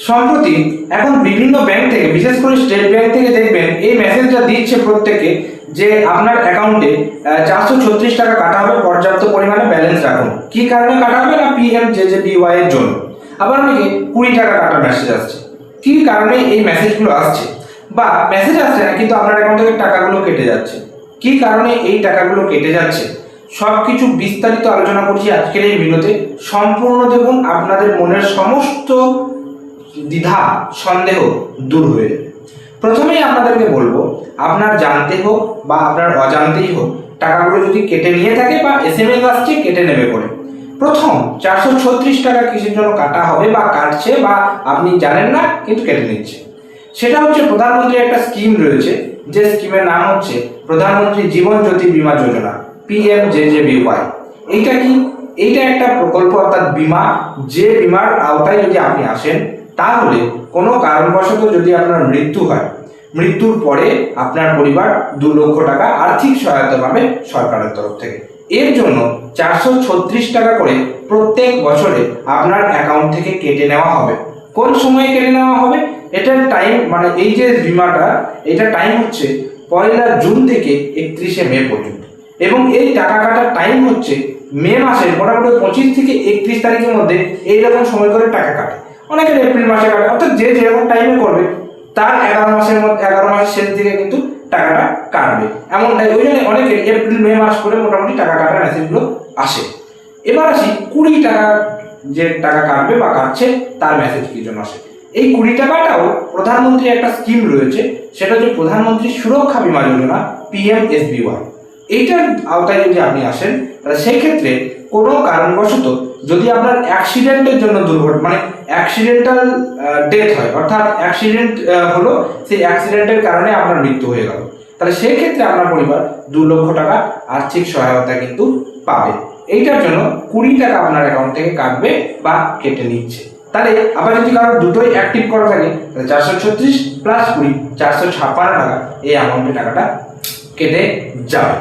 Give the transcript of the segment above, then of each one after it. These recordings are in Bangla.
সম্প্রতি এখন বিভিন্ন ব্যাংক থেকে, বিশেষ করে স্টেট ব্যাংক থেকে দেখবেন এই মেসেজটা দিচ্ছে প্রত্যেকে যে আপনার অ্যাকাউন্টে 436 টাকা কাটা হবে, পর্যাপ্ত পরিমাণে ব্যালেন্স রাখুন। কি কারণে কাটা হবে না, PMJJBY এর জন্য। আবার অনেকে 20 টাকা কাটার মেসেজ আসছে। কি কারণে এই মেসেজগুলো আসছে, বা মেসেজ আসছে না কিন্তু আপনার অ্যাকাউন্ট থেকে টাকাগুলো কেটে যাচ্ছে, কি কারণে এই টাকাগুলো কেটে যাচ্ছে, সবকিছু বিস্তারিত আলোচনা করছি আজকের এই ভিডিওতে। সম্পূর্ণ দেখুন, আপনাদের মনের সমস্ত দ্বিধা সন্দেহ দূর হয়ে যাবে। প্রথমেই আপনাদেরকে বলবো, আপনার জানতে হোক বা আপনার অজান্তেই হোক, টাকাগুলো যদি কেটে নিয়ে থাকে বা SMS আসছে কেটে নেবে করে, প্রথম 436 টাকা কিসের জন্য কাটা হবে বা কাটছে বা আপনি জানেন না কিন্তু কেটে নিচ্ছে, সেটা হচ্ছে প্রধানমন্ত্রীর একটা স্কিম রয়েছে, যে স্কিমের নাম হচ্ছে প্রধানমন্ত্রী জীবন জ্যোতি বীমা যোজনা, PMJJBY। এইটা কি? এইটা একটা প্রকল্প, অর্থাৎ বীমা, যে বীমার আওতায় যদি আপনি আসেন তাহলে কোনো কারণবশত যদি আপনার মৃত্যু হয়, মৃত্যুর পরে আপনার পরিবার 2 লক্ষ টাকা আর্থিক সহায়তা পাবে সরকারের তরফ থেকে। এর জন্য 436 টাকা করে প্রত্যেক বছরে আপনার অ্যাকাউন্ট থেকে কেটে নেওয়া হবে। কোন সময়ে কেটে নেওয়া হবে? এটার টাইম, মানে এই যে বীমাটা, এটা টাইম হচ্ছে 1 জুন থেকে 31 মে পর্যন্ত, এবং এই টাকা কাটার টাইম হচ্ছে মে মাসের মোটামুটি 25 থেকে 31 তারিখের মধ্যে। এইরকম সময় করে টাকা কাটে, অনেকের এপ্রিল মাসে কাটে, অর্থাৎ যে যেরকম টাইমে করবে তার 11 মাসের মধ্যে, 11 মাসের শেষ দিকে কিন্তু টাকাটা কাটবে এমনটাই। ওই জন্য অনেকের এপ্রিল মে মাস করে মোটামুটি টাকা কাটার মেসেজগুলো আসে। এবার আসি 20 টাকা যে টাকা কাটবে বা কাটছে তার মেসেজ কি জন্য আসে। এই 20 টাকাটাও প্রধানমন্ত্রীর একটা স্কিম রয়েছে, সেটা হচ্ছে প্রধানমন্ত্রী সুরক্ষা বীমা যোজনা, PMSBY। এইটার আওতায় যদি আপনি আসেন তাহলে সেই ক্ষেত্রে কোনো কারণবশত যদি আপনার অ্যাক্সিডেন্টের জন্য দুর্ঘটনা, মানে অ্যাক্সিডেন্টাল ডেথ হয়, অর্থাৎ অ্যাক্সিডেন্ট হলো, সেই অ্যাক্সিডেন্টের কারণে আপনার মৃত্যু হয়ে গেল, তাহলে সেই ক্ষেত্রে আপনার পরিবার 2 লক্ষ টাকা আর্থিক সহায়তা কিন্তু পাবে। এইটার জন্য 20 টাকা আপনার অ্যাকাউন্ট থেকে কাটবে বা কেটে নিচ্ছে। তাহলে আবার যদি কারো দুটোই অ্যাক্টিভ করা থাকে তাহলে 436 প্লাস 20, 456 টাকা এই অ্যামাউন্টে টাকাটা কেটে যাবে।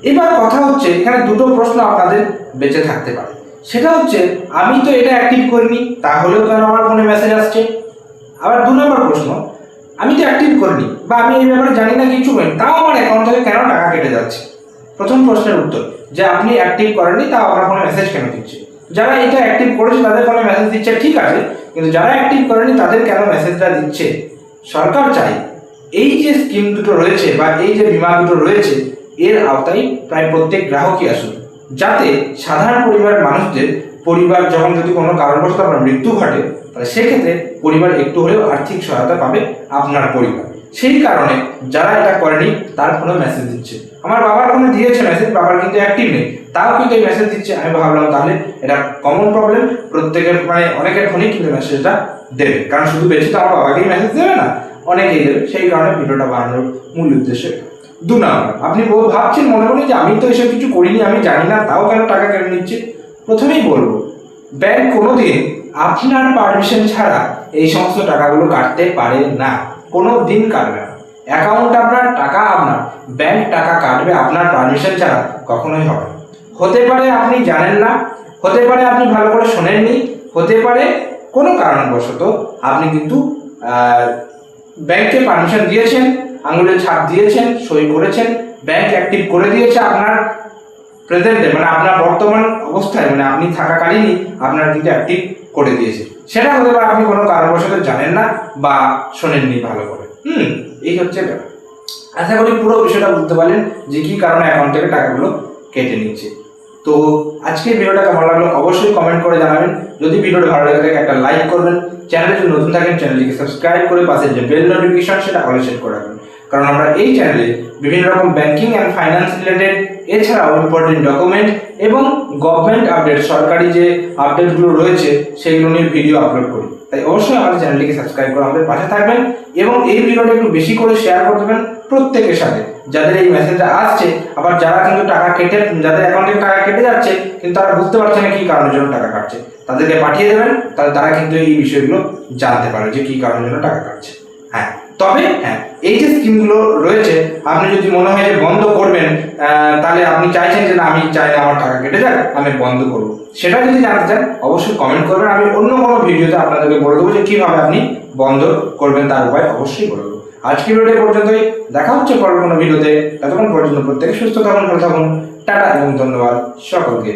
এবার কথা হচ্ছে, এখানে দুটো প্রশ্ন আপনাদের বেঁচে থাকতে পারে। সেটা হচ্ছে, আমি তো এটা অ্যাক্টিভ করিনি, তাহলেও কেন আমার ফোনে মেসেজ আসছে? আবার 2 নম্বর প্রশ্ন, আমি তো অ্যাক্টিভ করিনি বা আমি এই ব্যাপারে জানি না কিছু, তাও আমার অ্যাকাউন্ট থেকে কেন টাকা কেটে যাচ্ছে? প্রথম প্রশ্নের উত্তর, যে আপনি অ্যাক্টিভ করেননি তাও আপনার ফোনে মেসেজ কেন দিচ্ছে? যারা এটা অ্যাক্টিভ করেছে তাদের ফোনে মেসেজ দিচ্ছে, ঠিক আছে, কিন্তু যারা অ্যাক্টিভ করেনি তাদের কেন মেসেজটা দিচ্ছে? সরকার চাই এই যে স্কিম দুটো রয়েছে বা এই যে বীমা দুটো রয়েছে, এর আওতায় প্রায় প্রত্যেক গ্রাহকই আসুন, যাতে সাধারণ পরিবারের মানুষদের পরিবার যখন যদি কোনো কারণবশত আপনার মৃত্যু ঘটে তাহলে সেক্ষেত্রে পরিবার একটু হলেও আর্থিক সহায়তা পাবে আপনার পরিবার। সেই কারণে যারা এটা করেনি তার ফোনে মেসেজ দিচ্ছে। আমার বাবার ফোনে দিয়েছে মেসেজ, বাবার কিন্তু অ্যাক্টিভ নেই, তাও কিন্তু এই মেসেজ দিচ্ছে। আমি ভাবলাম তাহলে এটা কমন প্রবলেম, প্রত্যেকের, মানে অনেকের ফোনেই কিন্তু মেসেজটা দেবে, কারণ শুধু বেশি তো আমার বাবাকেই মেসেজ দেবে না, অনেকেই দেবে। সেই কারণে ভিডিওটা বানানোর মূল উদ্দেশ্য। 2 নম্বর, আপনি ভাবছেন মনে মনে যে আমি তো এসব কিছু করিনি, আমি জানি না, তাও কেন টাকা কেটে নিচ্ছে? প্রথমেই বলবো, ব্যাংক কোনোদিন আপনার পারমিশন ছাড়া এই সমস্ত টাকাগুলো কাটতে পারে না, কোনো দিন কাটবে না। অ্যাকাউন্ট আপনার, টাকা আপনার, ব্যাংক টাকা কাটবে আপনার পারমিশন ছাড়া কখনোই হবে না। হতে পারে আপনি জানেন না, হতে পারে আপনি ভালো করে শোনেননি, হতে পারে কোনো কারণবশত আপনি কিন্তু ব্যাংকে পারমিশন দিয়েছেন, আঙুলের ছাপ দিয়েছেন, সই করেছেন, ব্যাংক অ্যাক্টিভ করে দিয়েছে আপনার প্রেজেন্টে, মানে আপনার বর্তমান অবস্থায়, মানে আপনি থাকাকালীনই আপনার কিন্তু অ্যাক্টিভ করে দিয়েছে। সেটা হতে পারে আপনি কোনো কারণবশত জানেন না বা শোনেননি ভালো করে। এই হচ্ছে ব্যাপার। আশা করি পুরো বিষয়টা বুঝতে পারলেন যে কি কারণে অ্যাকাউন্ট থেকে টাকাগুলো কেটে নিচ্ছে। তো আজকের ভিডিওটা কেমন লাগলো অবশ্যই কমেন্ট করে জানাবেন। যদি ভিডিওটা ভালো লাগে থাকে একটা লাইক করবেন, চ্যানেলে যদি নতুন থাকেন চ্যানেলটিকে সাবস্ক্রাইব করে পাশে যে বেল নোটিফিকেশন সেটা অল সেট করে রাখবেন, কারণ আমরা এই চ্যানেলে বিভিন্ন রকম ব্যাংকিং অ্যান্ড ফাইন্যান্স রিলেটেড, এছাড়াও ইম্পর্টেন্ট ডকুমেন্ট এবং গভর্নমেন্ট আপডেট, সরকারি যে আপডেটগুলো রয়েছে সেগুলো নিয়ে ভিডিও আপলোড করি। তাই অবশ্যই আমাদের চ্যানেলটিকে সাবস্ক্রাইব করে আমাদের পাশে থাকবেন এবং এই ভিডিওটা একটু বেশি করে শেয়ার করে দেবেন প্রত্যেকের সাথে, যাদের এই মেসেজটা আসছে, আবার যারা কিন্তু টাকা কেটে, যাদের অ্যাকাউন্টে টাকা কেটে যাচ্ছে কিন্তু তারা বুঝতে পারছে না কি কারণের জন্য টাকা কাটছে, তাদেরকে পাঠিয়ে দেবেন, তাহলে তারা কিন্তু এই বিষয়গুলো জানতে পারে যে কি কারণের জন্য টাকা কাটছে। হ্যাঁ। তবে হ্যাঁ, এই যে স্কিমগুলো রয়েছে আপনি যদি মনে হয় যে বন্ধ করবেন, তাহলে আপনি চাইছেন যে না আমি চাই না আমার টাকা কেটে যাক, আমি বন্ধ করব, সেটা যদি জানতে চান অবশ্যই কমেন্ট করবেন। আমি অন্য কোনো ভিডিওতে আপনাদেরকে বলে দেবো যে কিভাবে আপনি বন্ধ করবেন, তার উপায় অবশ্যই বলে দেবো। আজকের ভিডিও পর্যন্তই, দেখা হচ্ছে পরের কোনো ভিডিওতে। ততক্ষণ পর্যন্ত প্রত্যেকে সুস্থ থাকুন, ভালো থাকুন, টাটা এবং ধন্যবাদ সকলকে।